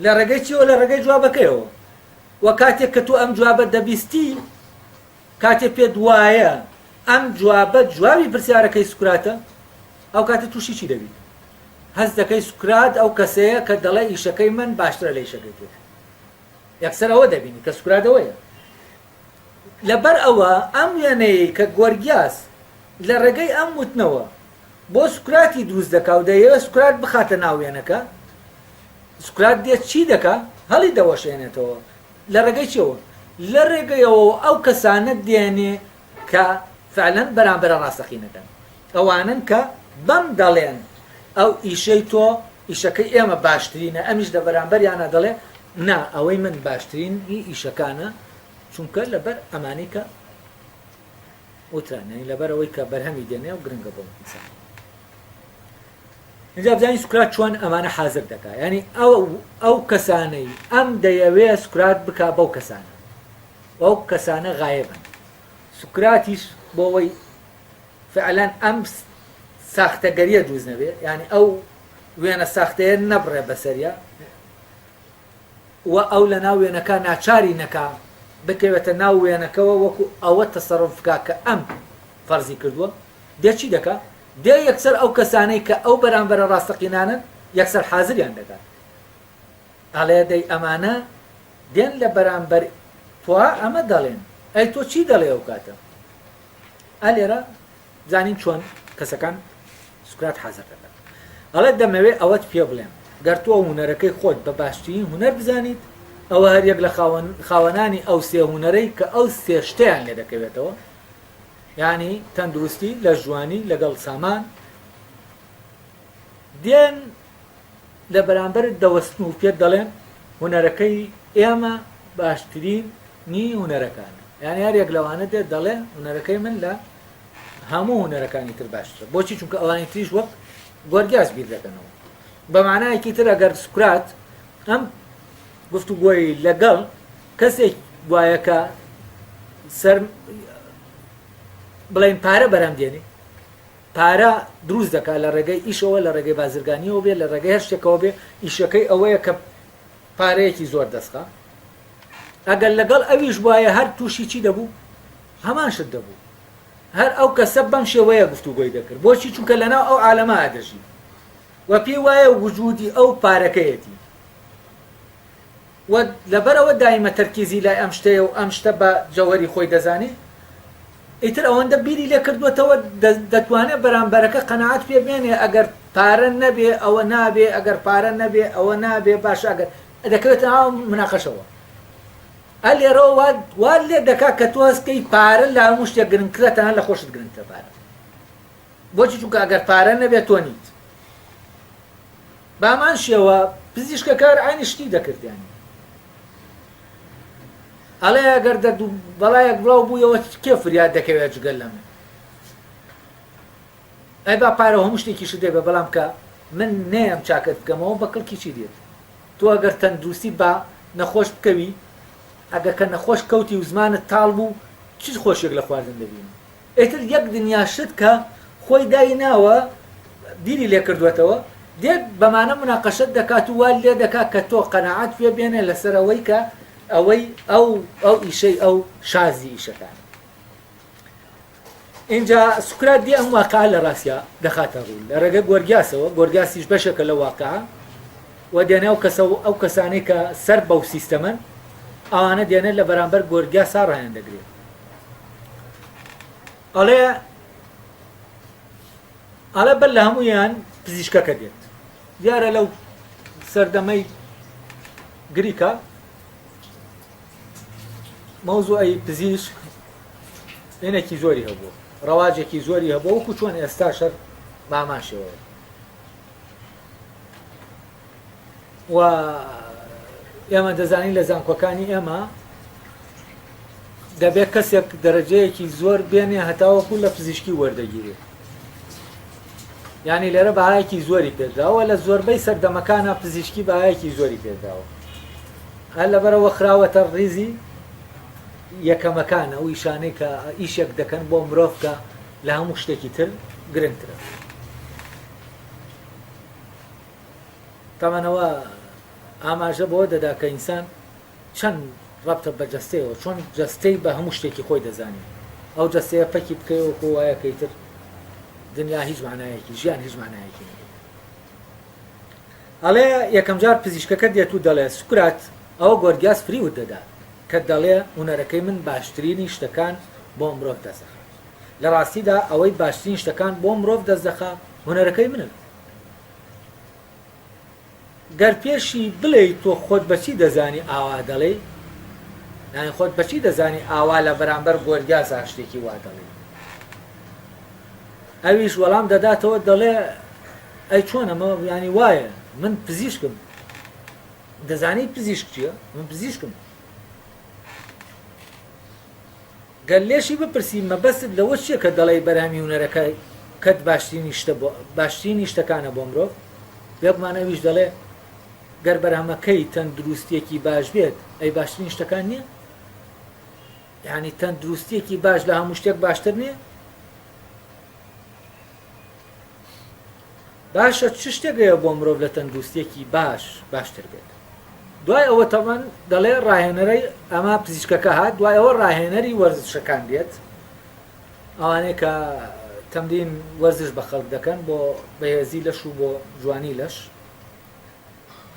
لە ڕێگەی چیەوە؟ لە ڕێگەی جوابەکەیەوە. و کاتێک کە تۆ ئەم جوابە دەبیستی، کاتێک پێت وایە ئەم جوابە جوابی پرسیارەکەی سوکراتە، ئەو کاتە تووشی چی دەبیت؟ هەست دەکەی سوکرات ئەو کەسەیە کە دەڵێ ئیشەکەی من باشترە لە ئیشەکەی تر. یەکسەر ئەوە دەبینی کە سوکراتەوەیە لەبەر ئەوە ئەم وێنەیە کە گۆرگیاس لە ڕێگەی ئەم وتنەوە بۆ سوکراتی دروست دەکا و دەیەوێت سوکرات بخاتە ناو وێنەکە سوکرات دێت چی دەکا هەڵی دەوەشێنێتەوە لە ڕێگەی چەوە لە ڕێگەیەوە ئەو کەسانە دێنێ کە فعلەن بەرامبەرە ڕاستەقینەکەن ئەوانن کە بەم دەڵێن ئەو ئیشەی تۆ ئیشەکەی ئێمە باشترینە ئەمیش لە بەرامبەریانە دەڵێ نا ئەوەی من باشترین ئیشەکانە چونکە لەبەر ئەمانی کە وترانەی لەبەر ئەوەی کە بەرهەمی دێنێ و گرنگە بۆ ئینسان اینجا بزانین سوکرات چۆن ئەمانە حازر دەکات ینی ئەو کەسانەی ئەم دەیەوێت سوکرات بک بەو کەسانە ئەو کەسانە غایبن سوکراتیش بۆ ئەوەی فعلەن ئەم ساختەگەریە دروست نەبێ ینی ئەو وێنە ساختەیە نەبڕێ بەسەریە و ئەو لە ناو وێنەکە ناچاری نەکا بکەوێتە ناو وێنەکەەوە وەکو ئەوە تەسەڕف بکا کە ئەم فەرزی کردووە دێچی دەکا دێ یەکسەر ئەو کەسانەی کە ئەو بەرامبەرە ڕاستەقینانن یەکسەر حازریان دەکات ئەڵێ دەی ئەمانە دێن لە بەرامبەر توا ئەمە دەڵێن ئەی تۆ چی دەڵێ ئەو کاتە ئەلێرە زانین چۆن کەسەکان سوکرات حازر دەکات ئەڵێ دەمەوێت ئەوەت پێ بڵێم گەر تۆ هونەرەکەی خۆت بە باشترین هونەر بزانیت ئەوە هەر یەک لە خاوەنانی ئەو سێ هونەرەی کە ئەو سێ شتیان لێ دەکەوێتەوە یعنی تەندروستی لە ژوانی لەگەڵ سامان دێن لە بەرامبەر دەوەستن و پێت دەڵێن هونەرەکەی ئێمە باشترین نی هونەرەکانە یعنی هەر یەک لەوانە دێت دەڵێ هونەرەکەی من لە هەموو هونەرەکانی تر باشترە بۆچی چونکە ئەوانی تریش وەک گۆرگیاس بیر دەکەنەوە بە معنایەکی تر ئەگەر سوکرات ئەم گفتوگۆی لەگەڵ کەسێک وایە کە سەر بڵین پارە بەرەم دێنێ پارە دروست دەکات لە ڕێگەی ئیشەوە لە ڕێگەی بازرگانیەوە بێ لە ڕێگەی هەر شتێکەوە بێ ئیشەکەی ئەوەیە کە پارەیەکی زۆر دەستخە ئەگەر لەگەڵ ئەویش وایە هەر تووشی چی دەبوو هەمان شت دەبوو هەر ئەو کەسە بەم شێوەیە گفتوگۆی دەکرد بۆچی چونکە لەناو ئەو عالەمە ئادەژی و پێی وایە وجودی ئەو پارەکەیەتی و لەبەرەوە دایمە تەرکیزی لای ئەم شتەیە و ئەم شتە بە جەوهەری خۆی دەزانێت ئیتر ئەوەندە بیری لێ کردوێتەوە دەتوانێت بەرامبەرەکە قەنەعەت پێ بێنێ ئەگەر پارە نەبێ ئەوە نابێ ئەگەر پارە نەبێ ئەوە نابێ باش ئەگەر دەکەوێتە ناو مناقەشەوە ئەلێرەوە وا لێ دەکات کە تۆ هەستکەی پارە لە هەموو شتێک گرنگکرێت تەنها لە خۆشت گرنگتە پارە بۆچی چونکە ئەگەر پارە نەبێت تۆ نیت بامان شێوە پزیشکەکار عینی شتی دەکردیانی ئەڵێ ئەگەر بەڵایەک بڵاو بوویەوە کێ فریاد دەکەوێت جگەل لە من ئەی با پارە هەموو شتێکیش دێ بە بەڵام کە من نەیەم چاکت بکەمەوە بە کەڵکی چی دێت تۆ ئەگەر تەندروستی با نەخۆش بکەوی ئەگەر کە نەخۆش کەوتی و زمانت تاڵ بوو چ خۆشێک لە خواردن دەبینی ئیتر یەک دنیا شت کە خۆی دایناوە دیری لێ کردوێتەوە دێت بەمانە مناقەشت دەکات و وا لێ دەکات کە تۆ قەنەعەت پێ بێنێ لەسەر ئەوەی کە ئەوەی ئەو ئیشەی ئەو شازی ئیشەکان اینجا سوکرات دی ئەم واقعە لە ڕاستیا دەخاتە ڕوو لە ڕێگە گۆرگیاسەوە گۆرگیاسیش بەشێکە لە واقعە و دێنێ ئەو کەسانەی کە سەر بەو سیستەمەن ئەوانە دێنێت لە بەرامبەر گۆرگیاسا ڕایان دەگرێت ئەڵێ بەر لە هەموویان پزیشکەکە دێت دیارە لەو سەردەمەی گریکە مەوزوعی پزیشک هێنێکی زۆری هەبوو ڕەواجێکی زۆری هەبوو وەکو چۆن ئێستا شەر باماشەوە و ئێمە دەزانین لە زانکۆکانی ئێمە دەبێت کەسێک دەرەجەیەکی زۆر بێنێ هەتاوەکو لە پزیشکی وەردەگیرێت یعنی لێرە بەهایەکی زۆری پێدراوە لە زۆربەی سەردەمەکانە پزیشکی بەهایەکی زۆری پێدراوە هەر لەبەرەوە خراوەتە ڕیزی یەکەمەکانە و ئیشانەی کە ئیشێک دەکەن بۆ مرۆڤ کە لە هەموو شتێکی تر گرنگترە تەمەنەوە ئاماژە بۆ دەدا کە ئینسان چەند ڕابتە بە جەستەیەوە چۆن جەستەی بە هەموو شتێکی خۆی دەزانێت ئەو جەستەیە پەکی بکەیەوە کۆ وایەکەی تر دنیا هیچ معنایەکی ژیان هیچ معنایەکی ئەڵێ یەکەم جار پزیشکەکە دێت و دەڵێ سوکرات ئەوە گۆرگیاس فریوت دەدا کە دەڵێ هونەرەکەی من باشترینی شتەکان بۆ مرۆڤ دەستدەخات. لە ڕاستیدا ئەوەی باشترین شتەکان بۆ مرۆڤ دەستدەخات هونەرەکەی منن. گەر پێشی بڵێ تۆ خۆت بەچی دەزانی ئاوا دەڵێ، یانی خۆت بەچی دەزانی ئاوا لە بەرامبەر گۆرگیاسا شتێکی وا دەڵێ، ئەویش وەڵام دەداتەوە دەڵێ ئەی چۆن ئەمە ینی وایە من پزیشکم. دەزانی پزیشک چییە؟ من پزیشکم. گەر لێشی بپرسی مەبەستت لەوە چییە کە دەڵێ بەرهەمی هونەرەکە کەت باشترینی شتەکانە بۆ مرۆڤ؟ بێگومانەویش دەڵێ گەر بەرهەمەکەی تەندروستیەکی باش بێت ئەی باشترین شتەکان نییە؟ یعنی تەندروستیەکی باش لە هەموو شتێک باشتر نییە؟ باشە چ شتێکەیە بۆ مرۆڤ لە تەندروستیەکی باشتر بێت؟ دوای ئەوە تەمان دەڵێ ڕاهێنەرەی ئەمە پزیشکەکە هات، دوای ئەوە ڕاهێنەری وەرزشەکان بێت، ئەوانەیە کە تەمرین وەرزش بە خەڵک دەکەن بۆ بەهێزی لەش و بۆ جوانی لەش.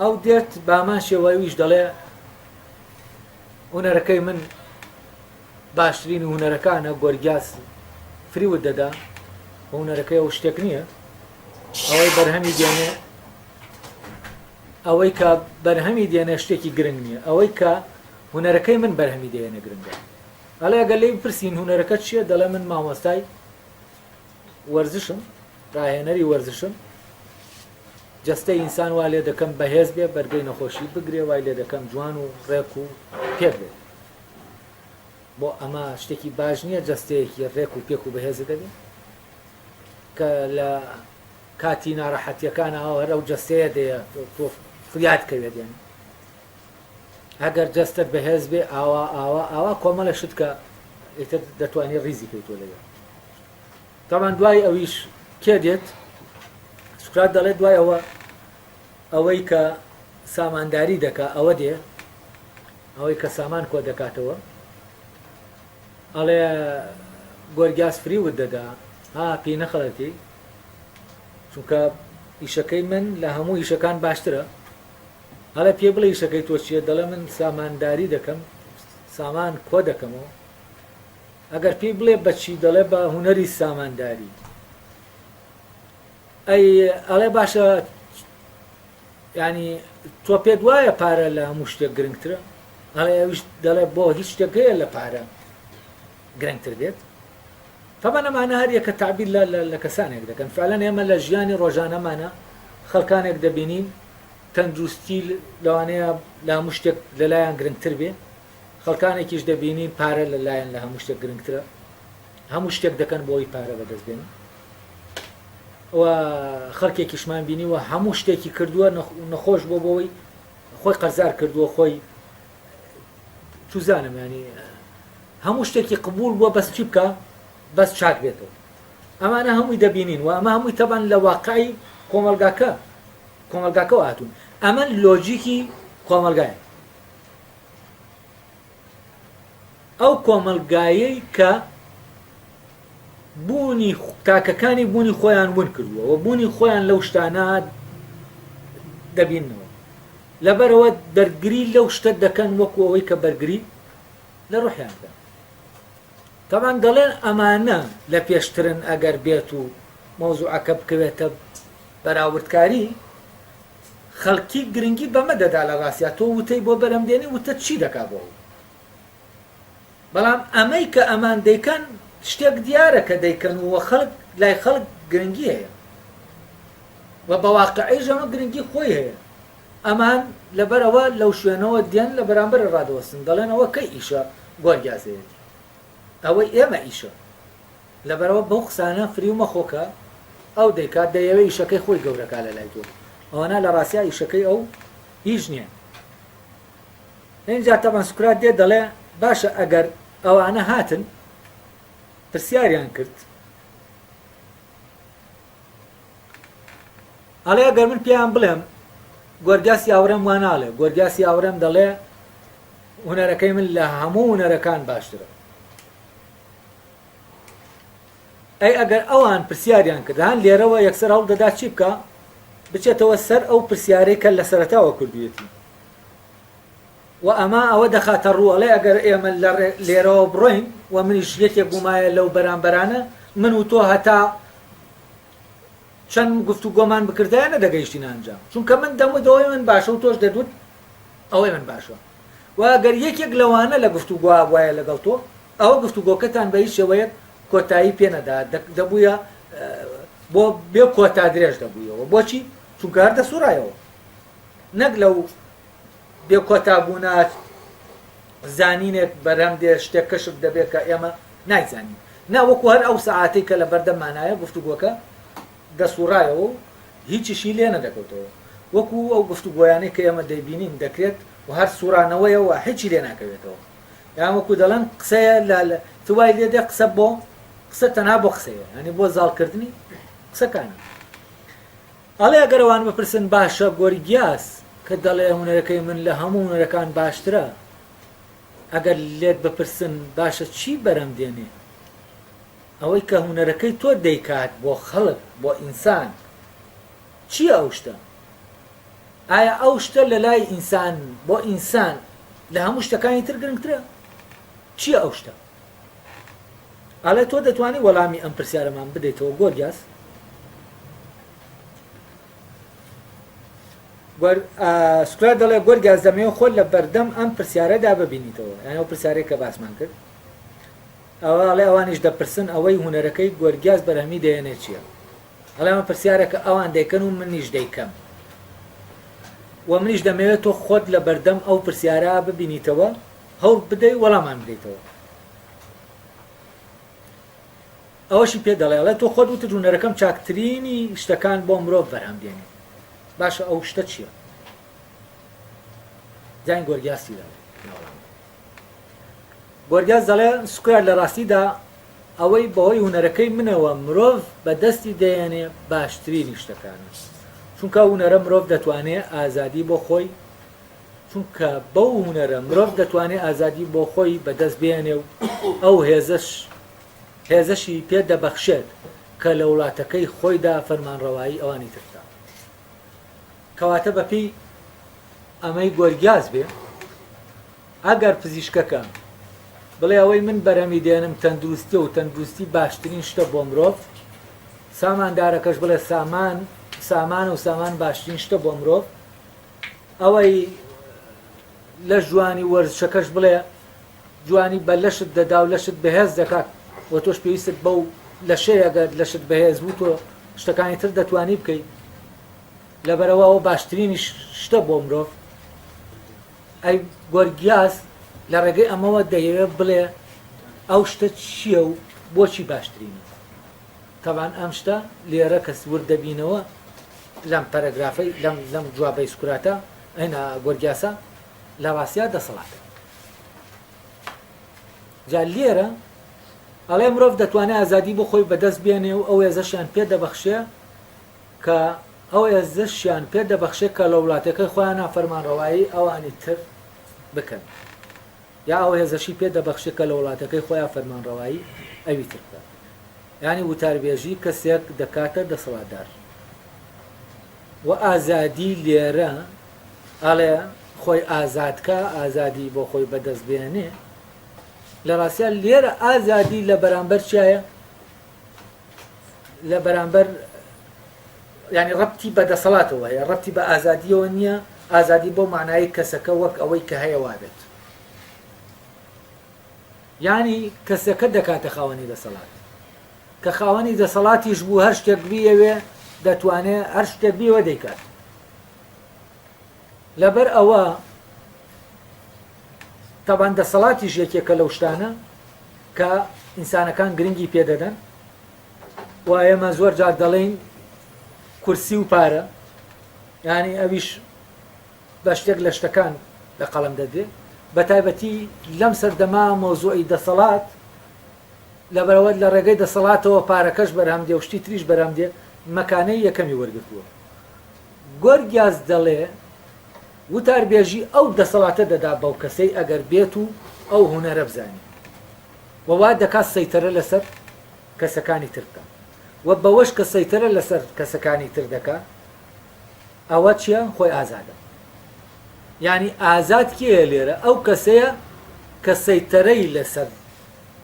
ئەو دێت بامان شێوەیەویش دەڵێ هونەرەکەی من باشترین هونەرەکانە گۆرگیاس فریوت دەدا، هونەرەکەی ئەو شتێک نییە، ئەوەی بەرهەمی دێنێ ئەوەی کە بەرهەمی دێنێ شتێکی گرنگ نییە، ئەوەی کە هونەرەکەی من بەرهەمی دێنێ گرنگە. ئەڵێ ئەگەر لێی بپرسین هونەرەکە چییە؟ دەڵێ من مامۆستای وەرزشم، ڕاهێنەری وەرزشم، جەستەی ئینسان وا لێ دەکەم بەهێز بێ، بەرگەی نەخۆشی بگرێ، وای لێ دەکەم جوان و ڕێک و پێک بێت. بۆ ئەمە شتێکی باش نییە جەستەیەکی ڕێک و پێک و بەهێزە دەبێت کە لە کاتی ناڕەحەتیەکان ئەو جەستەیە دەیە تۆ فریاد کەوێت. یانی ئەگەر جەستت بەهێز بێ ئاوا کۆمەڵە شت کە ئیتر دەتوانێت ڕیزی پێی تۆ لەوێ. تاوان دوای ئەویش کێ دێت؟ سوکرات دەڵێت دوای ئەوەی کە سامانداری دەکا ئەوە دێ، ئەوەی کە سامان کۆ دەکاتەوە، ئەڵێ گۆرگیاس فریوت دەدا پێی نەخەڵەتی چونکە ئیشەکەی من لە هەموو ئیشەکان باشترە. هەڵە پێ بڵێ ئیشەکەی تۆ چییە؟ دەڵێ من سامانداری دەکەم، سامان کۆ دەکەمەوە. ئەگەر پێی بڵێ بەچی؟ دەڵێ بە هونەری سامانداری. ئەڵێ باشە ینی تۆ پێت وایە پارە لە هەموو شتێک گرنگترە؟ ئەڵێ ئەویش دەڵێ بۆ هیچ شتێکەیە لە پارە گرنگتر بێت. طبعا ئەمانە هەر یەکە تعبیر لە کەسانێک دەکەن. فعلەن ئێمە لە ژیانی ڕۆژانەمانە خەڵکانێک دەبینین تەندروستی لەوانەیە لە هەموو شتێک لەلایەن گرنگتر بێ، خەڵکانێکیش دەبینین پارە لەلایەن لە هەموو شتێک گرنگترە، هەموو شتێک دەکەن بۆی پارە بەدەست بێن. و خەڵکێکیشمان بینی و هەموو شتێکی کردووە نەخۆش بۆ بۆی خۆی قەرزار کردووە، خۆی توزانم ینی هەموو شتێکی قبول بووە بەس چی بکە؟ بەس چاک بێتەوە. ئەمانە هەمووی دەبینین و ئەمە هەمووی تەبان لە واقعی کۆمەلگاکەەوە هاتوون. ئەمە لۆجیکی کۆمەلگایە، ئەو کۆمەلگایەی کە بوونی تاکەکانی بوونی خۆیان ون کردووە و بوونی خۆیان لەو شتانە دەبینەوە، لەبەرەوە دەرگری لەو شتە دەکەن وەکو ئەوەی کە بەرگری لە ڕوحیاندا. طبعا دەڵێن ئەمانە لە پێشترن ئەگەر بێت و مۆزوعەکە بکەوێتە بەراوردکاری، خەڵکی گرنگی بەمە دەدا لە ڕاستیا. تۆ وتەی بۆ بەرەمدێنی وتە چی دەکا بۆ؟ بەڵام ئەمەی کە ئەمان دەیکەن شتێک دیارە کە دەیکەن و خەڵک لای خەڵک گرنگی هەیە و بە واقعیش ئەمە گرنگی خۆی هەیە. ئەمان لەبەرەوە لەو شوێنەوە دێن لە بەرامبەر ڕادەوەستن، دەڵێن ئەوە کەی ئیشە گۆرگیاسەیەتی، ئەوەی ئێمە ئیشە. لەبەرەوە بەو قسانە فریومە خۆکە ئەو دەیکات دەیەوێ ئیشەکەی خۆی گەورەکە لە لای تۆ، ئەوانە لە ڕاستیا ئیشەکەی ئەو هیچ نییە. اینجا تەبەن سوکرات دێ دەڵێ باشە ئەگەر ئەوانە هاتن پرسیاریان کرد، ئەڵێ ئەگەر من پێیان بڵێم گۆرگیاس یاوەڕێم واناڵێ، گۆرگیاس یاوەڕێم دەڵێ هونەرەکەی من لە هەموو هونەرەکان باشترە. ئەی ئەگەر ئەوان پرسیاریان کرد هەن لێرەوە یەکسەر هەڵ دەدا چی بکە؟ بچێتەوە سەر ئەو پرسیارەی کە لە سەرەتاوە کردوێتی. و ئەمە ئەوە دەخاتە ڕووەڵێ ئەگەر ئێمە لێرەوە بڕۆین و منیش یەکێک بوومایە لەو بەرامبەرانە من و تۆ هەتا چەند گفتوگۆمان بکردایە نەدەگەیشتین ئەنجام چونکە من دەمت ئەوەی من باشە و تۆش دەدوت ئەوەی من باشە و ئەگەر یەکێک لەوانە لە گفتوگۆ وایە لەگەڵ تۆ ئەوە گفتوگۆکەتان بە هیچ شێوەیەک کۆتایی پێ نەدا دەبووە بۆ بێ کۆتا درێژ دەبوویەوە بۆچی چونکە هەر دەسوڕایەوە نەک لەو بێ کۆتابوونا زانینێک بەرەم دێ شتێک کەشف دەبێت کە ئێمە نایزانین ناوەکو هەر ئەو سەعاتەی کە لە بەردەممانایە گفتوگۆکە دەسوڕایەوە و هیچیشی لێ نەدەکەوتەوە وەکو ئەو گفتوگۆیانەی کە ئێمە دەیبینین دەکرێت و هەر سوورانەوەیەوە هیچی لێ ناکەوێتەوە یان وەکو دەڵێن قسەیە لە توای لێ دێ قسە بۆ قسە تەنها بۆ قسەیە ینی بۆ زاڵکردنی قسەکانە ئەڵێ ئەگەرەوان بپرسن باشە گۆرگیاس کە دەڵێ هونەرەکەی من لە هەموو هونەرەکان باشترە ئەگەر لێت بپرسن باشە چی بەرەم دێنێ ئەوەی کە هونەرەکەی تۆ دەیکات بۆ خەڵک بۆ ئینسان چییە ئەو شتە ئایا ئەو شتە لە لای ئینسان بۆ ئینسان لە هەموو شتەکانی تر گرنگترە چییە ئەو شتە ئەڵێ تۆ دەتوانی وەڵامی ئەم پرسیارەمان بدەیتەوە گۆرگیاس سکرات دەڵێ گۆرگیاس دەمەوێت خۆت لە بەردەم ئەم پرسیارەدا ببینیتەوە یانە ئەو پرسیارەی کە باسمان کرد ئەوە ئەڵێ ئەوانیش دەپرسن ئەوەی هونەرەکەی گۆرگیاس بەرهەمی دەیەنێت چییە ئەڵێ ئەمە پرسیارێکە ئەوان دەیکەن و منیش دەیکەم و منیش دەمەوێت تۆ خۆت لە بەردەم ئەو پرسیارە ببینیتەوە هەوڵ بدەی وەڵامان بدەیتەوە ئەوەشی پێ دەڵێ ئەڵێ تۆ خۆت وتت هونەرەکەم چاکترینی شتەکان بۆ مرۆڤ بەرهەم دێنێت باشە ئەو شتە چییە جان گۆرگیاسی دەڵێ گۆرگیاس دەڵێ سکرات لە ڕاستیدا ئەوەی بەهۆی هونەرەکەی منەوە مرۆڤ بەدەستی دەیەنێ باشترینی شتەکانە چونکە هونەرە مرۆڤ دەتوانێت ئازادی بۆ خۆی چونکە بەو هونەرە مرۆڤ دەتوانێت ئازادی بۆ خۆی بەدەست بێنێ و ئەو هێزەشی پێ دەبەخشێت کە لە وڵاتەکەی خۆیدا فەرمانڕەوایی ئەوانی تردا کەواتە بەپی ئەمەی گۆرگیاس بێ ئەگەر پزیشکەکە بڵێ ئەوەی من بەرەمی دێنم تەندروستی و تەندروستی باشترین شتە بۆ مرۆڤ ساماندارەکەش بڵێ سامان و سامان باشترین شتە بۆ مرۆڤ ئەوەی لە جوانی وەرزشەکەش بڵێ جوانی بە لەشت دەدا و لەشت بەهێز دەکات و تۆش پێویستت بەو لەشەیەگەر لەشت بەهێز بوو تۆ شتەکانی تر دەتوانی بکەیت لەبەرەوە ئەو باشترینی شتە بۆ مرۆڤ ئەی گۆرگیاس لە ڕێگەی ئەمەوە دەیەوێت بڵێ ئەو شتە چییە و بۆچی باشترینە تەوان ئەم شتە لێرە کە سوور دەبینەوە لەم پەرەگرافەی لەم جوابەی سکراتە ئەینا گۆرگیاسە لە ڕاستیا دەسەڵاتە جا لێرە ئەڵێ مرۆڤ دەتوانێت ئازادی بۆ خۆی بەدەست بێنێ و ئەو هێزەشیان پێ دەبەخشێ کە ئەو هێزەشیان پێ دەبەخشێ کە لە وڵاتەکەی خۆیان فەرمانڕەوایی ئەوانی تر بکەن یا ئەو هێزەشی پێ دەبەخشێ کە لە وڵاتەکەی خۆیان فەرمانڕەوایی ئەوی تر بکەن ینی وتاربێژی کەسێک دەکاتە دەسەڵاتدار و ئازادی لێرە ئەڵێ خۆی ئازادکە ئازادی بۆ خۆی بەدەست بێنێ لە ڕاستیا لێرە ئازادی لە بەرامبەر چایە لە بەرامبەر ینی ڕەبتی بە دەسەڵاتەوە هەیە ڕەبتی بە ئازادیەوە نییە ئازادی بۆ معنای کەسەکە وەک ئەوەی کە هەیە وابێت ینی کەسەکە دەکاتە خاوەنی دەسەڵات کە خاوەنی دەسەڵاتیش بوو هەر شتێک بیەوێ دەتوانێت هەر شتێک بیوە دەیکات لەبەر ئەوە تەبان دەسەڵاتیش یەکێکە لەو شتانە کە ئینسانەکان گرنگی پێدەدەن و ئێمە زۆر جار دەڵێن کورسی و پارە ینی ئەویش بە شتێک لە شتەکان لە قەڵەم دەدێت بە تایبەتی لەم سەردەما مۆزوعی دەسەڵات لەبەرەوە لە ڕێگەی دەسەڵاتەوە پارەکەش بەرهەم دێ و شتی تریش بەرهەم دێ مەکانەی یەکەمی وەرگرتووە گۆرگیاس دەڵێ وتاربێژی ئەو دەسەڵاتە دەدا بەو کەسەی ئەگەر بێت و ئەو هونەرە بزانێ وەوا دەکات سەیتەرە لەسەر کەسەکانی تر بکە و بەوەش کە سەیتەرە لەسەر کەسەکانی تر دەکات ئەوە چییە خۆی ئازادە یعنی ئازاد کێیە لێرە ئەو کەسەیە کە سەیتەرەی لەسەر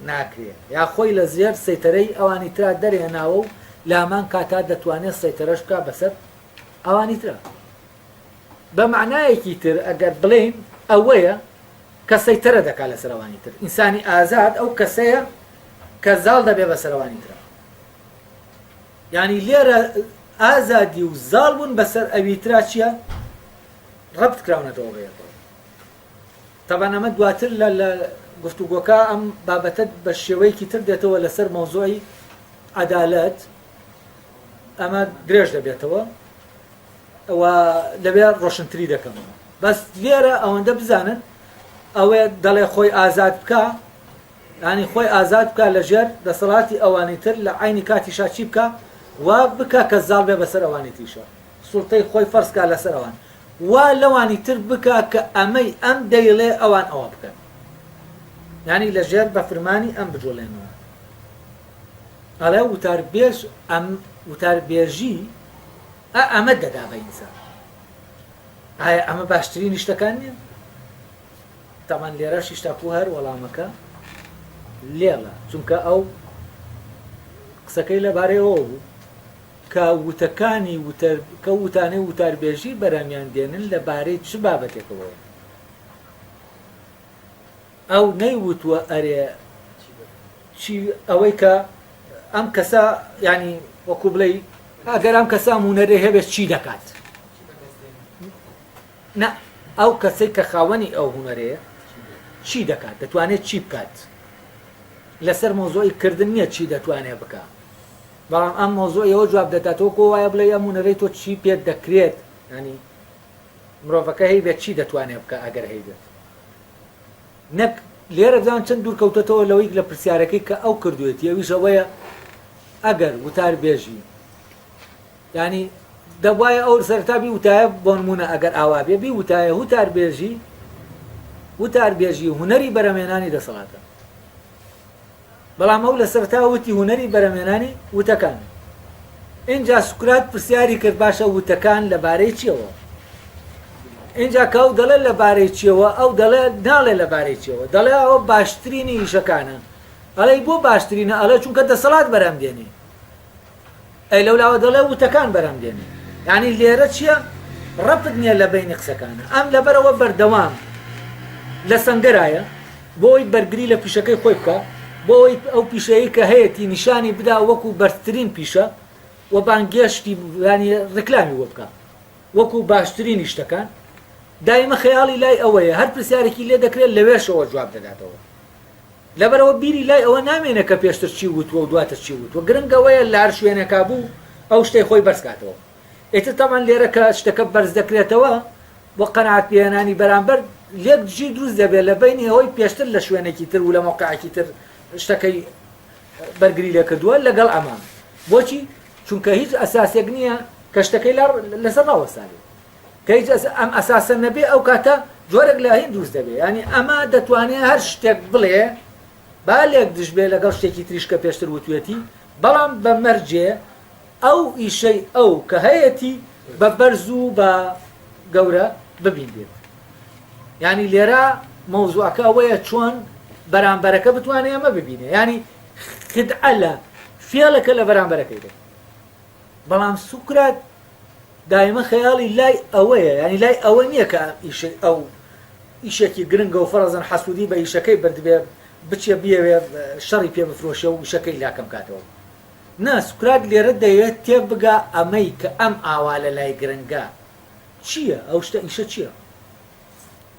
ناکرێت یا خۆی لە زێر سەیتەرەی ئەوانی ترا دەرێناوە و لامان کاتا دەتوانێت سەیتەرەش بکا بەسەر ئەوانی ترا بە معنایەکی تر ئەگەر بڵێن ئەوەیە کە سەیتەرە دەکات لەسەر ئەوانی تر ئینسانی ئازاد ئەو کەسەیە کە زاڵ دەبێ بەسەر ئەوانی ترا یعنی لێرە ئازادی و زاڵ بوون بەسەر ئەوی ترا چییە ڕەبت کراونەتەوە بێتەوە تەبەن ئەمە دواتر لە گفتوگۆکە ئەم بابەتە بە شێوەیەکی تر دێتەوە لەسەر مەوزوعی عەدالەت ئەمە درێژ دەبێتەوە ئەوە لەبێت ڕۆشنتری دەکەمەوە بەس لێرە ئەوەندە بزانن ئەوێ دەڵێ خۆی ئازاد بکە ینی خۆی ئازاد بکە لە ژێر دەسەڵاتی ئەوانی تر لە عینی کاتیشا چی بکە وا بکە کە زاڵ بێ بەسەر ئەوانی تیشە سوڵتەی خۆی فەرزکە لەسەر ئەوان وا لەوانی تر بکە کە ئەمەی ئەم دەیڵێ ئەوان ئەوە بکەن یعنی لە ژێر بە فرمانی ئەم بجۆڵێنەوە ئەڵێ وتاربێژ ئەم وتاربێژی ئەمە دەدا بە ئینسان ئایا ئەمە باشترین شتەکان نییە تەمان لێرە شیشتاپو هەر وەڵامەکە لێڵە چونکە ئەو قسەکەی لەبارەیەوە بوو کە وتەکانی کە وتانەی وتاربێژی بەرامیان دێنن لەبارەی چ بابەتێکەوە ئەو نەیوتووە ئەرێ ئەوەی کە ئەم کەسە ینی وەکو بڵێ ئەگەر ئەم کەسە مونەرێ هەبێت چی دەکات نە ئەو کەسەی کە خاوەنی ئەو هوەرەیە چی دەکات دەتوانێت چی بکات لەسەر مۆزۆی کردن نییە چی دەتوانێت بکە بەڵام ئەم مۆزۆی ئەوە جواب دەداتەوە کۆ وایە بڵێ ئەم هوەرەی تۆ چی پێت دەکرێت ینی مرۆڤەکە هەیبێت چی دەتوانێت بکە ئەگەر هەیبێت نەک لێرە بزان چەند دوور کەوتەتەوە لەوەی لە پرسیارەکەی کە ئەو کردوێت ئەویش ئەوەیە ئەگەر وتاربێژی ینی دەبایە ئەو سەرتابی وتایە بۆ نمونە ئەگەر ئاوا بێ بی وتایە وتاربێژی هوەری بەرەمێنانی دەسەڵاتە بەڵام ئەو لە سەرتا وتی هوەری بەرەمێنانی وتەکان اینجا سوکرات پرسیاری کرد باشە وتەکان لەبارەی چیەوە اینجا کە ئەو دەڵێ لەبارەی چیەوە ئەو دەڵێ ناڵێ لەبارەی چیەوە دەڵێ ئەوە باشترینی ئیشەکانە ئەڵێ بۆ باشترینە ئەڵێ چونکە دەسەڵات بەرەم دێنێ ئەی لەولاوە دەڵێ وتەکان بەرەم دێنێ یعنی لێرە چییە ڕەپت نییە لە بینی قسەکانە ئەم لەبەرەوە بەردەوام لە سەنگەرایە بۆی بەرگری لە پیشەکەی خۆی بکە بۆی ئەو پیشەیە کە هەیەی نیشانی بدا وەکو بەرزترین پیشە و بانگێشتی ینی ڕکلامی وە بکە وەکو باشترینی شتەکان دایمە خەیاڵی لای ئەوەیە هەر پرسیارێکی لێ دەکرێت لەوێشەوە جواب دەداتەوە لەبەرەوە بیری لای ئەوە نامێنە کە پێشتر چی وتوە و دواتر چی وتوە گرنگەوەیە لە هەر شوێنێکا بوو ئەو شتەی خۆی بەرزکاتەوە ئێتر تەمان لێرە کە شتەکە بەرز دەکرێتەوە بۆ قەناعەت پێهێنانی بەرامبەر لێک جی دروست دەبێت لە بینی ئەوەی پێشتر لە شوێنێکی تر و لە مۆقعێکی تر شتەکەی بەرگری لێ کردووە لەگەڵ ئەمان بۆچی چونکە هیچ ئەساسێک نییە کە شتەکەی لەسەر ڕاوەسانی کە هیچ ئەم ئەساسە نەبێ ئەو کاتە جۆرێک لە هین دروست دەبێت ینی ئەمە دەتوانێت هەر شتێک بڵێ با لێک دش بێ لەگەڵ شتێکی تریش کە پێشتر وتوێتی بەڵام بە مەرجێ ئەو ئیشەی ئەو کە هەیەی بە بەرز و بە گەورە ببیندێت ینی لێرە مەوزوعەکە ئەوەیە چۆن بەرامبەرەکە بتوانێت ئەمە ببینێ ینی خدعە لە فێڵەکە لە بەرامبەرەکەی دێت بەڵام سوکرات دایمە خەیاڵی لای ئەوەیە ینی لای ئەوە نییە کە ئەو ئیشێکی گرنگە و فەرەزەن حەسوودی بە ئیشەکەی بردبێ بچێ بیەوێ شەڕی پێ بفرۆشە و شەکەی لاکەم کاتەوە نا سوکرات لێرە دەیەوێت تێبگا ئەمەی کە ئەم ئاوا لە لای گرنگە چییە ئەو شتە ئیشە چییە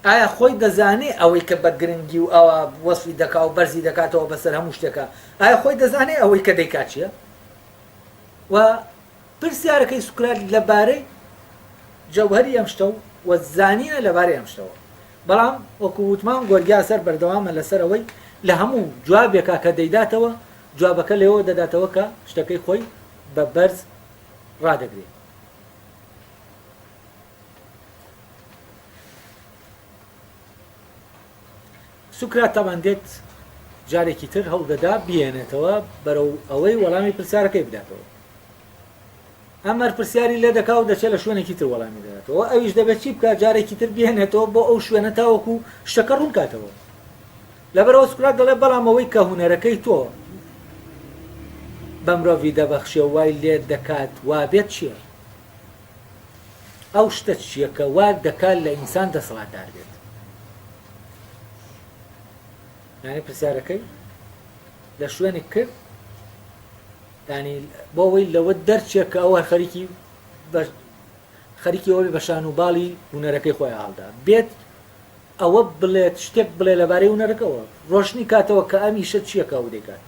ئایا خۆی دەزانێ ئەوەی کە بە گرنگی و ئەوە وەسفی دەکا و بەرزی دەکاتەوە بەسەر هەموو شتێکە ئایا خۆی دەزانێ ئەوەی کە دەیکات چییە و پرسیارەکەی سوکرات لەبارەی جەوهەری ئەم شتە و زانینە لەبارەی ئەم شتەوە بەڵام وەکو وتمان گۆرگیا سەر بەردەوامە لەسەر ئەوەی لە هەموو جوابێکا کە دەیداتەوە جوابەکە لێەوە دەداتەوە کە شتەکەی خۆی بە بەرز ڕادەگرێت سوکرات تەمان دێت جارێکی تر هەوڵدەدا بێنێتەوە بەرەو ئەوەی وەڵامی پرسیارەکەی بداتەوە ئەمەر پرسیاری لێ دەکا و دەچێت لە شوێنێکی تر وەڵامی دەداتەوە ئەویش دەبێت چی بکات جارێکی تر بێنێتەوە بۆ ئەو شوێنە تاوەکو شتەکە ڕوون کاتەوە لەبەرەوە سوکرات دەڵێ بەڵام ئەوەی کە هونەرەکەی تۆ بە مرۆڤی دەبەخشێ وای لێ دەکات وابێت چییە ئەو شتە چییە کە وا دەکات لە ئینسان دەسەڵاتدار بێت یعنی پرسیارەکەی لە شوێنێک کرد ینی بۆ ئەوەی لەوە دەرچێت کە ئەوە خەریکی ئەوەی بەشان و باڵی هونەرەکەی خۆی هەڵدا بێت ئەوە بڵێت شتێک بڵێ لەبارەی هونەرەکەەوە ڕۆشنی کاتەوە کە ئەمیشە چییە کە ئەو دەکات